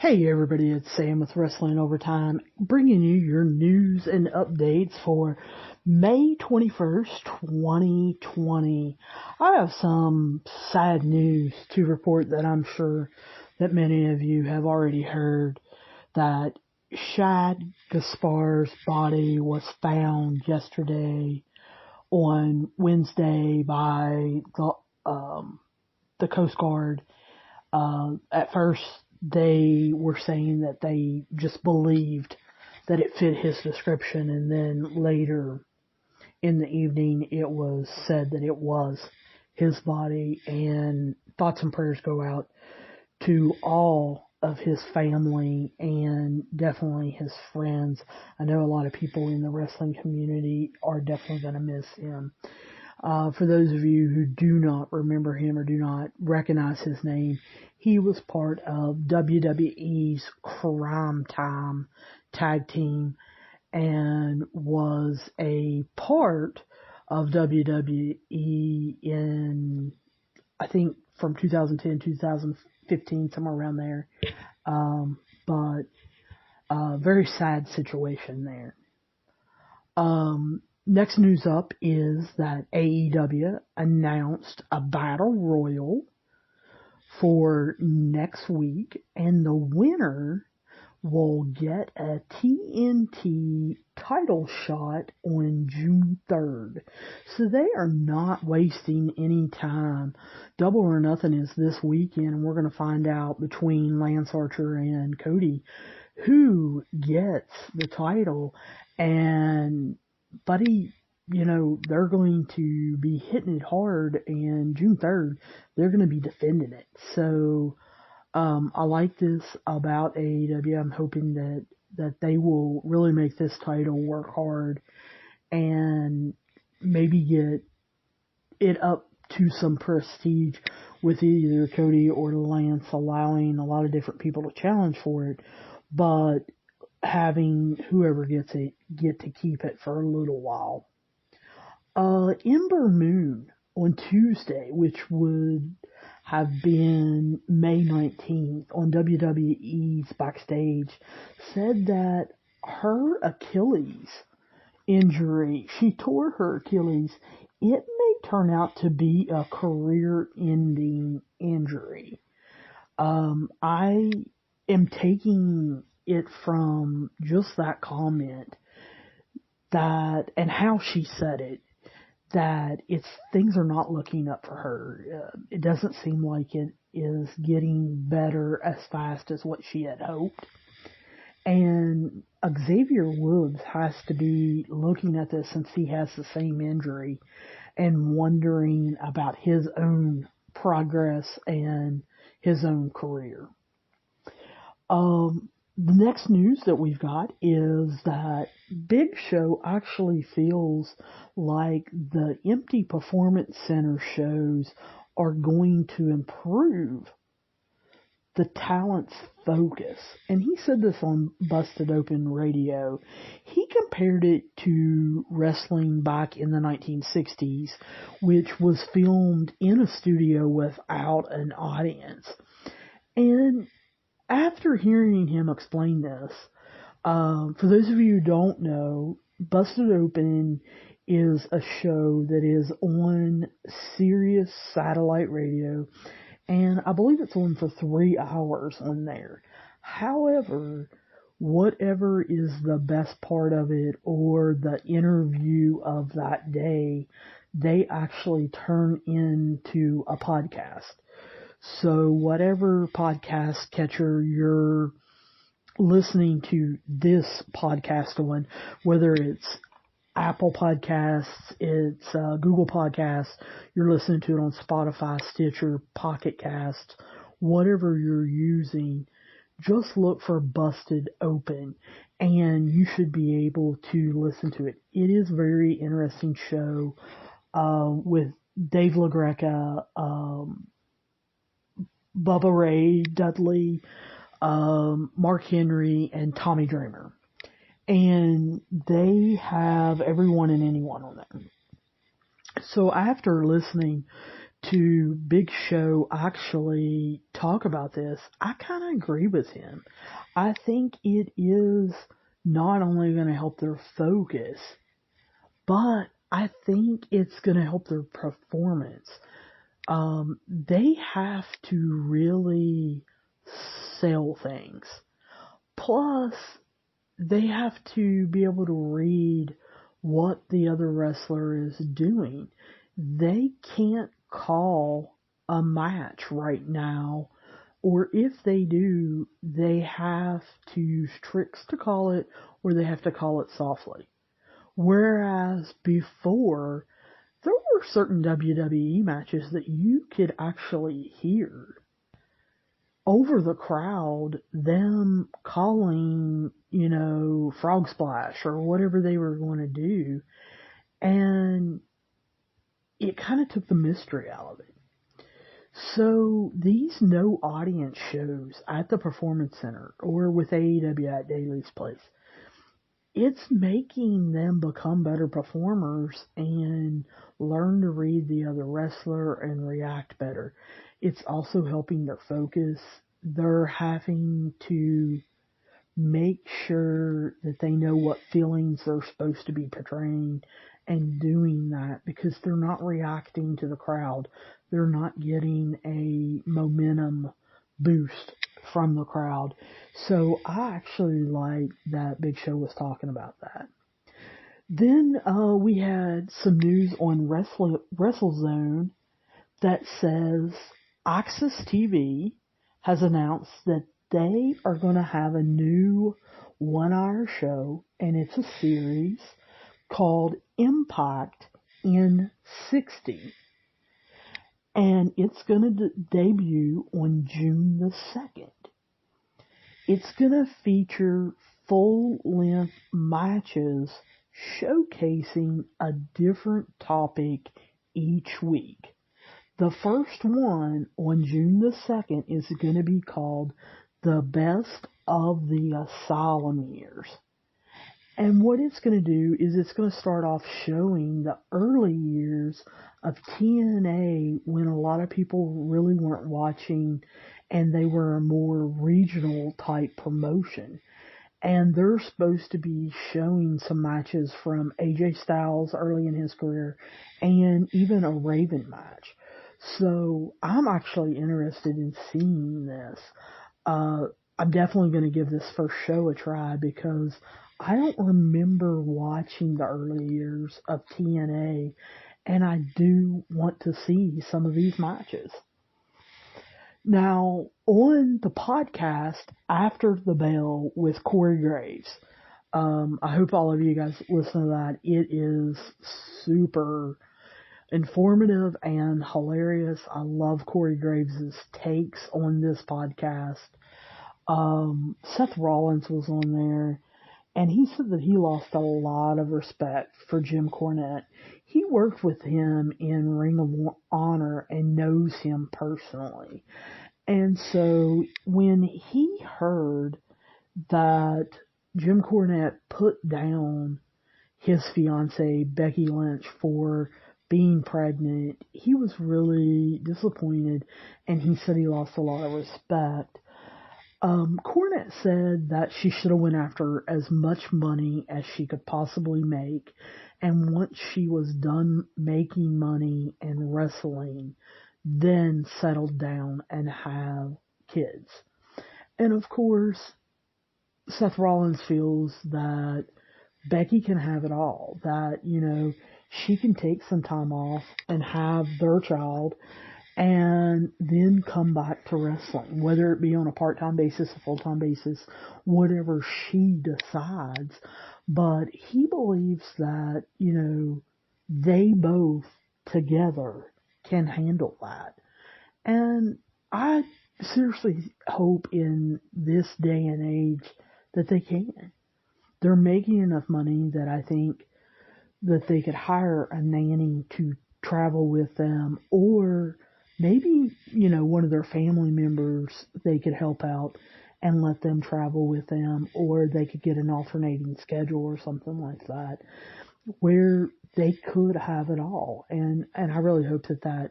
Hey everybody, it's Sam with Wrestling Overtime, bringing you your news and updates for May 21st, 2020. I have some sad news to report that I'm sure that many of you have already heard, that Shad Gaspard's body was found yesterday on Wednesday by the Coast Guard. At first, they were saying that they just believed that it fit his description, and then later in the evening, it was said that it was his body. And thoughts and prayers go out to all of his family and definitely his friends. I know a lot of people in the wrestling community are definitely going to miss him. For those of you who do not remember him or do not recognize his name, he was part of WWE's Crime Time tag team and was a part of WWE in, I think, from 2010, 2015, somewhere around there. But very sad situation there. Next news up is that AEW announced a battle royal for next week, and the winner will get a TNT title shot on June 3rd. So they are not wasting any time. Double or Nothing is this weekend, and we're going to find out between Lance Archer and Cody who gets the title. And buddy, they're going to be hitting it hard, and June 3rd, they're going to be defending it. So, I like this about AEW. I'm hoping that they will really make this title work hard and maybe get it up to some prestige with either Cody or Lance, allowing a lot of different people to challenge for it, but having whoever gets it get to keep it for a little while. Ember Moon on Tuesday, which would have been May 19th on WWE's Backstage, said that her Achilles injury, she tore her Achilles, it may turn out to be a career-ending injury. I am taking it from just that comment and how she said it, that things are not looking up for her. It doesn't seem like it is getting better as fast as what she had hoped. And Xavier Woods has to be looking at this since he has the same injury and wondering about his own progress and his own career. The next news that we've got is that Big Show actually feels like the empty Performance Center shows are going to improve the talent's focus. And he said this on Busted Open Radio. He compared it to wrestling back in the 1960s, which was filmed in a studio without an audience. And after hearing him explain this, for those of you who don't know, Busted Open is a show that is on Sirius satellite radio, and I believe it's on for 3 hours on there. However, whatever is the best part of it or the interview of that day, they actually turn into a podcast. So whatever podcast catcher you're listening to this podcast on, whether it's Apple Podcasts, it's Google Podcasts, you're listening to it on Spotify, Stitcher, Pocket Cast, whatever you're using, just look for Busted Open and you should be able to listen to it. It is a very interesting show with Dave LaGreca, Bubba Ray Dudley, Mark Henry, and Tommy Dreamer. And they have everyone and anyone on there. So after listening to Big Show actually talk about this, I kind of agree with him. I think it is not only going to help their focus, but I think it's going to help their performance. They have to really sell things. Plus, they have to be able to read what the other wrestler is doing. They can't call a match right now, or if they do, they have to use tricks to call it, or they have to call it softly. Whereas before, there were certain WWE matches that you could actually hear over the crowd, them calling, frog splash or whatever they were going to do. And it kind of took the mystery out of it. So these no audience shows at the Performance Center or with AEW at Daily's Place, it's making them become better performers and learn to read the other wrestler and react better. It's also helping their focus. They're having to make sure that they know what feelings they're supposed to be portraying and doing that because they're not reacting to the crowd. They're not getting a momentum boost from the crowd. So I actually like that Big Show was talking about that. Then we had some news on WrestleZone that says Access TV has announced that they are going to have a new 1-hour show, and it's a series called Impact in 60. And it's going to debut on June the 2nd. It's going to feature full-length matches showcasing a different topic each week. The first one on June the 2nd is going to be called The Best of the Asylum Years. And what it's going to do is it's going to start off showing the early years of TNA when a lot of people really weren't watching and they were a more regional type promotion. And they're supposed to be showing some matches from AJ Styles early in his career and even a Raven match. So I'm actually interested in seeing this. I'm definitely going to give this first show a try because I don't remember watching the early years of TNA, and I do want to see some of these matches. Now, on the podcast, After the Bell with Corey Graves, I hope all of you guys listen to that. It is super informative and hilarious. I love Corey Graves' takes on this podcast. Seth Rollins was on there, and he said that he lost a lot of respect for Jim Cornette. He worked with him in Ring of Honor and knows him personally. And so when he heard that Jim Cornette put down his fiancée, Becky Lynch, for being pregnant, he was really disappointed, and he said he lost a lot of respect. Cornette said that she should have went after as much money as she could possibly make, and once she was done making money and wrestling, then settled down and have kids. And of course, Seth Rollins feels that Becky can have it all, that, she can take some time off and have their child and then come back to wrestling, whether it be on a part-time basis, a full-time basis, whatever she decides. But he believes that, they both together can handle that. And I seriously hope in this day and age that they can. They're making enough money that I think that they could hire a nanny to travel with them, or maybe, one of their family members they could help out and let them travel with them, or they could get an alternating schedule or something like that, where they could have it all. And I really hope that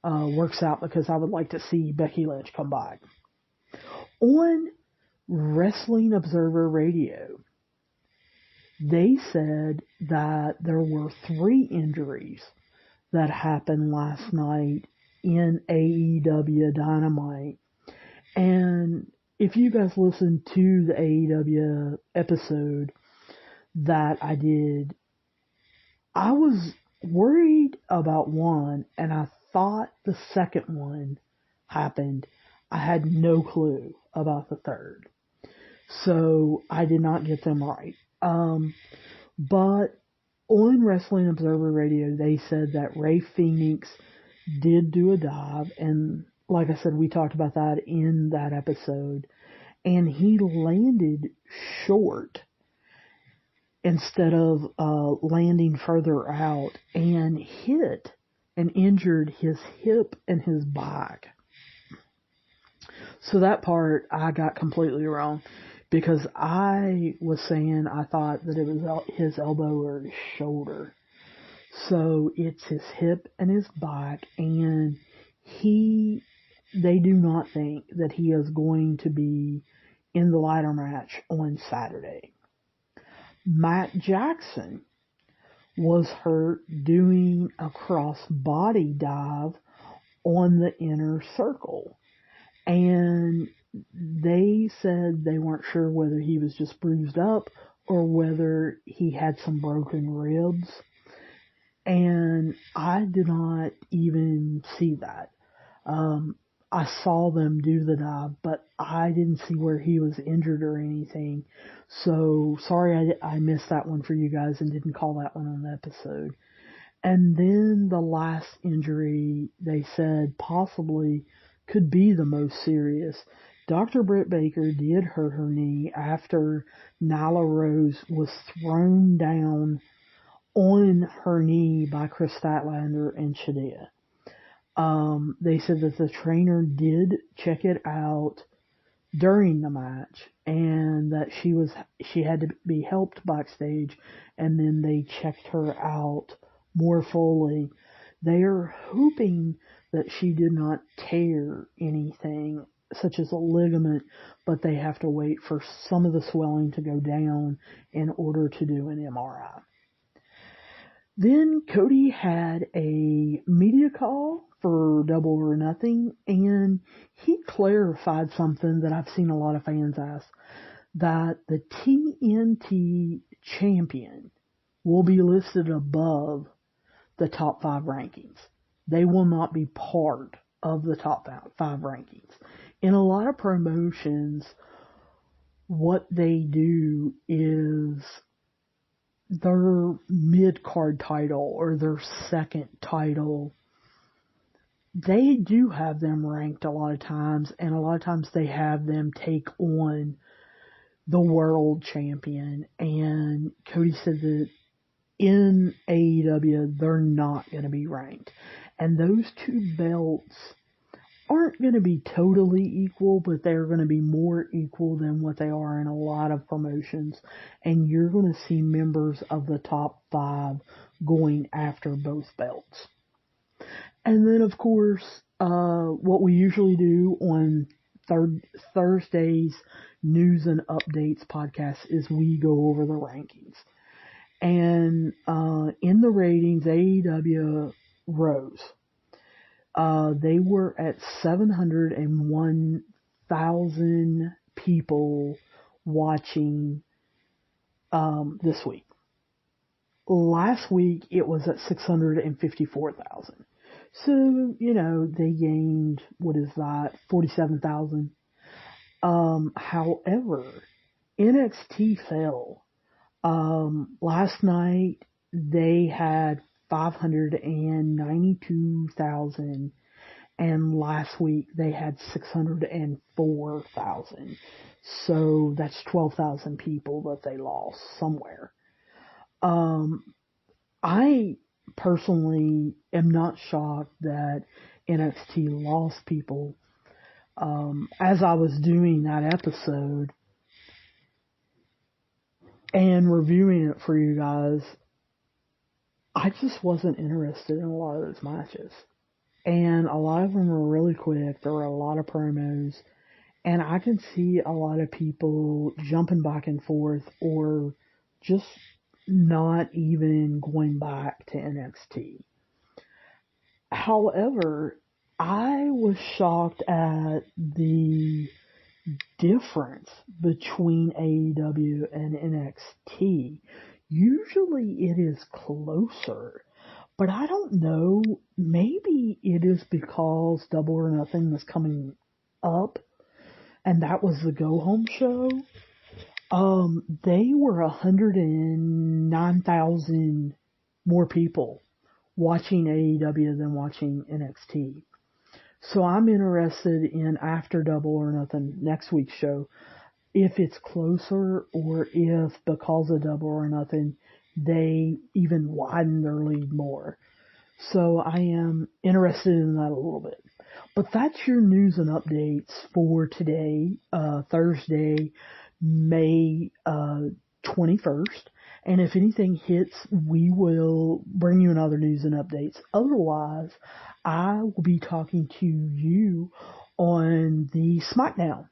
works out because I would like to see Becky Lynch come back. On Wrestling Observer Radio, they said that there were 3 injuries that happened last night in AEW Dynamite. And if you guys listened to the AEW episode that I did, I was worried about one, and I thought the second one happened. I had no clue about the third. So I did not get them right. But on Wrestling Observer Radio, they said that Rey Fenix did do a dive, and like I said, we talked about that in that episode, and he landed short instead of landing further out, and hit and injured his hip and his back. So that part I got completely wrong, because I was saying I thought that it was his elbow or his shoulder. So it's his hip and his back, and they do not think that he is going to be in the ladder match on Saturday. Matt Jackson was hurt doing a cross-body dive on the Inner Circle, and they said they weren't sure whether he was just bruised up or whether he had some broken ribs. And I did not even see that. I saw them do the dive, but I didn't see where he was injured or anything. So sorry I missed that one for you guys and didn't call that one on the episode. And then the last injury, they said possibly could be the most serious. Dr. Britt Baker did hurt her knee after Nyla Rose was thrown down on her knee by Chris Statlander and Shida. They said that the trainer did check it out during the match, and that she had to be helped backstage, and then they checked her out more fully. They are hoping that she did not tear anything, such as a ligament, but they have to wait for some of the swelling to go down in order to do an MRI. Then Cody had a media call for Double or Nothing, and he clarified something that I've seen a lot of fans ask, that the TNT champion will be listed above the top 5 rankings. They will not be part of the top 5 rankings. In a lot of promotions, what they do is their mid-card title or their second title, they do have them ranked a lot of times, and a lot of times they have them take on the world champion. And Cody said that in AEW, they're not going to be ranked. And those 2 belts aren't going to be totally equal, but they're going to be more equal than what they are in a lot of promotions. And you're going to see members of the top 5 going after both belts. And then, of course, what we usually do on Thursday's News and Updates podcast is we go over the rankings. And in the ratings, AEW rose. They were at 701,000 people watching this week. Last week, it was at 654,000. So, they gained, 47,000. However, NXT fell. Last night, they had 592,000, and last week they had 604,000. So that's 12,000 people that they lost somewhere. I personally am not shocked that NXT lost people. As I was doing that episode and reviewing it for you guys, I just wasn't interested in a lot of those matches. and a lot of them are really quick. There were a lot of promos, and I can see a lot of people jumping back and forth or just not even going back to NXT. However, I was shocked at the difference between AEW and NXT. Usually it is closer, but I don't know. Maybe it is because Double or Nothing was coming up, and that was the go home show. They were 109,000 more people watching AEW than watching NXT. So I'm interested in after Double or Nothing next week's show, if it's closer or if because of Double or Nothing, they even widen their lead more. So I am interested in that a little bit. But that's your news and updates for today, Thursday, May 21st. And if anything hits, we will bring you another news and updates. Otherwise, I will be talking to you on the SmackDown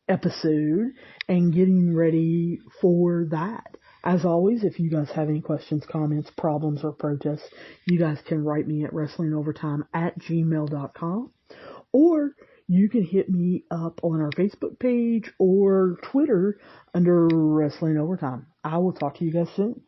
episode and getting ready for that. As always, if you guys have any questions, comments, problems, or protests, you guys can write me at wrestlingovertime@gmail.com, or you can hit me up on our Facebook page or Twitter under Wrestling Overtime. I will talk to you guys soon.